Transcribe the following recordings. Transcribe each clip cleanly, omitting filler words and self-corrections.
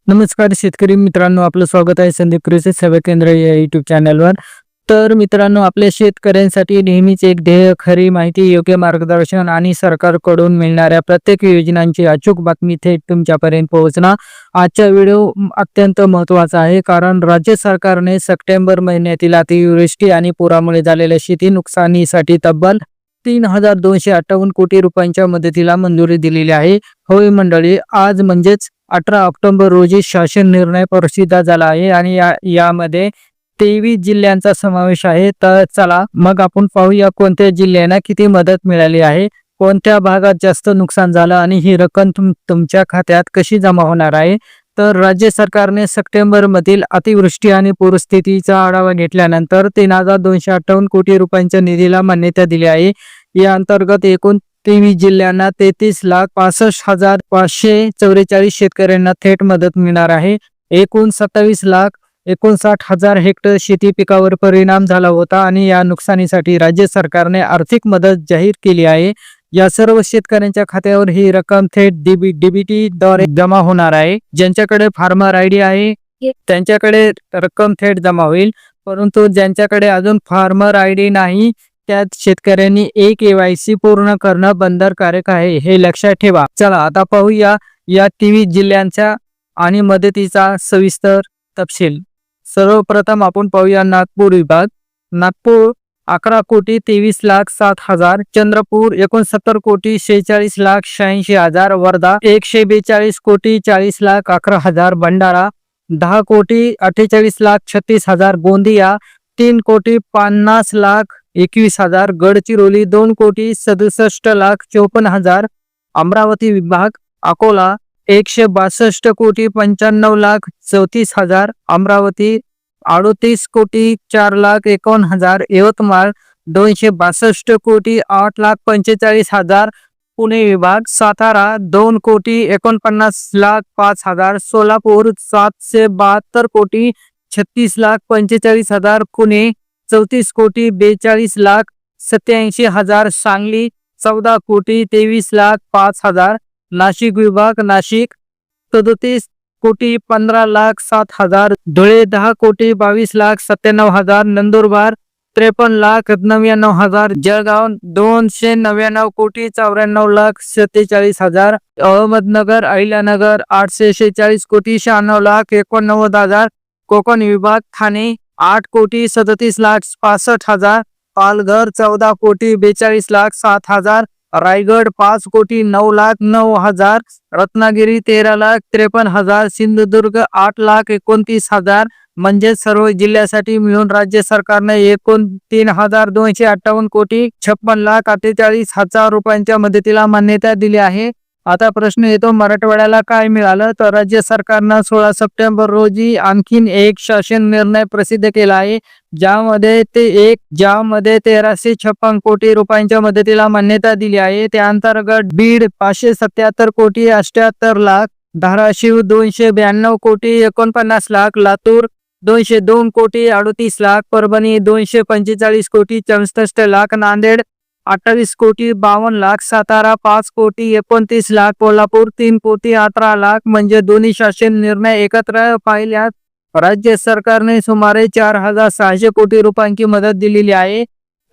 नमस्कार शेतकरी मित्रांनो, आपलं स्वागत आहे संदीप कृषी सेवा केंद्र या युट्यूब चॅनलवर. तर मित्रांनो, आपल्या शेतकऱ्यांसाठी नेहमीच एक ध्येय, खरी माहिती, योग्य मार्गदर्शन आणि सरकारकडून मिळणाऱ्या प्रत्येक योजनांची अचूक बातमी थेट तुमच्यापर्यंत पोहोचणं. आजचा व्हिडिओ अत्यंत महत्त्वाचा आहे, कारण राज्य सरकारने सप्टेंबर महिन्यातील अतिवृष्टी आणि पुरामुळे झालेल्या शेती नुकसानीसाठी तब्बल 3,258 कोटी रुपयांच्या मदतीला मंजुरी दिलेली आहे. होय मंडळी, आज म्हणजेच 18 ऑक्टोबर रोजी शासन निर्णय प्रसिद्ध झाला आहे आणि यामध्ये 23 जिल्ह्यांचा समावेश आहे. तर चला मग आपण पाहूया कोणत्या जिल्ह्यांना किती मदत मिळाली आहे, कोणत्या भागात जास्त नुकसान झालं आणि ही रक्कम तुमच्या खात्यात कशी जमा होणार आहे. तर राज्य सरकारने सप्टेंबर मधील अतिवृष्टी आणि पूरस्थितीचा आढावा घेतल्यानंतर 3,258 कोटी रुपयांच्या निधीला मान्यता दिली आहे. या अंतर्गत एकूण 23 जिल्ह्यांना 33,65,544 शेतकऱ्यांना थेट मदत मिळणार आहे. एकूण 27,59,000 हेक्टर शेती पिकावर परिणाम झाला होता आणि या नुकसानीसाठी राज्य सरकारने आर्थिक मदत जाहीर केली आहे. या सर्व शेतकऱ्यांच्या खात्यावर ही रक्कम थेट डीबीटी द्वारे जमा होणार आहे. ज्यांच्याकडे फार्मर आयडी आहे त्यांच्याकडे रक्कम थेट जमा होईल, परंतु ज्यांच्याकडे अजून फार्मर आयडी नाही त्या शेतकऱ्यांनी KYC पूर्ण करणं बंधनकारक आहे, हे लक्षात ठेवा. चला आता पाहूया या 23 जिल्ह्यांचा आणि मदतीचा सविस्तर तपशील. सर्वप्रथम आपण पाहूया नागपूर विभाग. नागपूर 11,23,07,000, चंद्रपूर 69,46,86,000, वर्धा 142,40,11,000, भंडारा 10,48,36,000, गोंदिया 3,50,21,000, गडचिरोली 2,67,54,000, अमरावती विभाग अकोला 162,95,34,000, अमरावती 38,04,51,000, यवतमाळ 262,08,45,000, पुणे विभाग सातारा 2,49,05,000, सोलापूर 772,36,45,000, पुणे 34,42,87,000, सांगली 14,23,05,000, नाशिक विभाग नाशिक 37,15,07,000, धुळे 10,22,97,000, नंदुरबार 53,99,000, जळगाव 294,94,47,000, अहमदनगर अहिल्यानगर 846,96,89,89,000, कोकण विभाग ठाणे 8,37,65,000, पालघर 14,42,07,000, रायगड 5,09,09,000, रत्नागिरी 13,53,000, सिंधुदुर्ग 8,29,000. म्हणजे सर्व जिल्ह्यासाठी मिळून राज्य सरकारने एकूण 3,258,56,48,000 रुपयांच्या मदतीला मान्यता दिली आहे. आता प्रश्न येतो, मराठवाड्याला काय मिळालं? तर राज्य सरकारनं 16 सप्टेंबर रोजी आणखीन एक शासन निर्णय प्रसिद्ध केला आहे, ज्यामध्ये 1,356 कोटी रुपयांच्या मदतीला मान्यता दिली आहे. त्या अंतर्गत बीड 577,78,00,000, धाराशिव 292,49,00,000, लातूर 202,38,00,000, परभणी 245,64,00,000, नांदेड 28,52,00,000, सातारा 5,29,29,00,000, कोल्हापूर 3,18,00,000. म्हणजे दोन्ही शासन निर्णय एकत्र पाहिल्यास राज्य सरकारने सुमारे 4,600 कोटी रुपयांची मदत दिलेली आहे.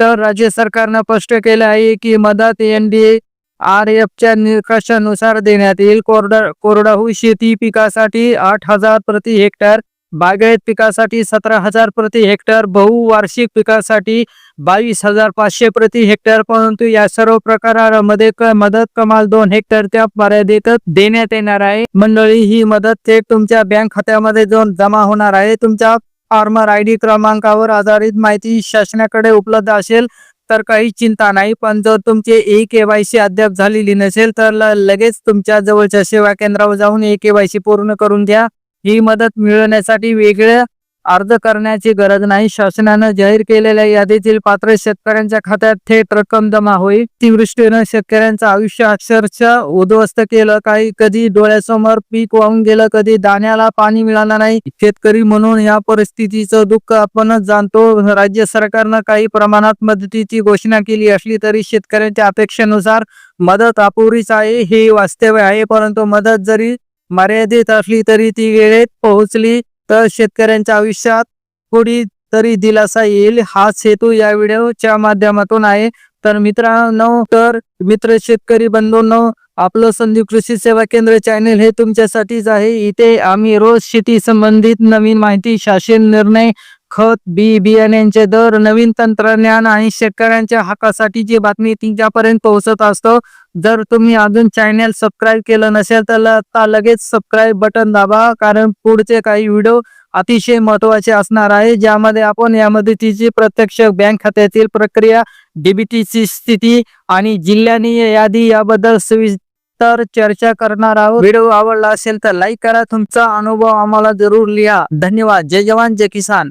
तर राज्य सरकारनं स्पष्ट केलं आहे की मदत NDRFच्या निकषानुसार देण्यात येईल. कोरडवाहू शेती पिकासाठी 8,000 प्रति हेक्टर, बागायत पिकासाठी 17,000 प्रति हेक्टर, बहुवार्षिक पिकासाठी 22,500 प्रति हेक्टर. परंतु या सर्व प्रकारांमध्ये मदत कमाल 2 हेक्टरच्या मर्यादेत देण्यात येणार आहे. मंडळी, ही मदत थेट तुमच्या बँक खात्यामध्ये जमा होणार आहे. तुमच्या फार्मर आयडी क्रमांकावर आधारित माहिती शासनाकडे उपलब्ध असेल तर काही चिंता नाही, पण जर तुमचे KYC अद्याप झालेली नसेल तर लगेच तुमच्या जवळच्या सेवा केंद्रावर जाऊन KYC पूर्ण करून द्या. ही मदत मिळवण्यासाठी वेगळे अर्ज करण्याची गरज नाही. शासनानं जाहीर केलेल्या यादीतील पात्र शेतकऱ्यांच्या खात्यात थेट रक्कम जमा होईल. अतिवृष्टीनं शेतकऱ्यांचं आयुष्य अक्षरशः उद्ध्वस्त केलं. कधी डोळ्यासमोर पीक वाहून गेलं, कधी दाण्याला पाणी मिळालं नाही. शेतकरी म्हणून या परिस्थितीचं दुःख आपणच जाणतो. राज्य सरकारनं काही प्रमाणात मदतीची घोषणा केली असली तरी शेतकऱ्यांच्या अपेक्षेनुसार मदत अपुरीच आहे, हे वास्तव आहे. परंतु मदत जरी मर्यादित असली तरी ती वेळेत पोहोचली तर शेतकऱ्यांच्या आयुष्यात कुठेतरी दिलासा येईल, हाच हेतू या व्हिडिओच्या माध्यमातून आहे. तर मित्र शेतकरी बंधूंनो, आपलं संदीप कृषी सेवा केंद्र चॅनल हे तुमच्यासाठीच आहे. इथे आम्ही रोज शेती संबंधित नवीन माहिती, शासन निर्णय, खत, बियाण्यांचे दर, नवीन तंत्रज्ञान आणि शेतकऱ्यांच्या हक्कासाठीची बातमी तुमच्यापर्यंत पोहोचत असतो. जर तुम्ही अजून चॅनल सबस्क्राईब केलं नसेल तर लगेच सबस्क्राईब बटन दाबा, कारण पुढचे काही व्हिडिओ अतिशय महत्त्वाचे असणार आहे, ज्यामध्ये आपण या मदतीची प्रत्यक्ष बँक खात्यातील प्रक्रिया, डीबीटीची स्थिती आणि जिल्ह्यानी यादी याबद्दल सविस्तर चर्चा करणार आहोत. व्हिडिओ आवडला असेल तर लाईक करा, तुमचा अनुभव आम्हाला जरूर लिहा. धन्यवाद. जय जवान जय किसान.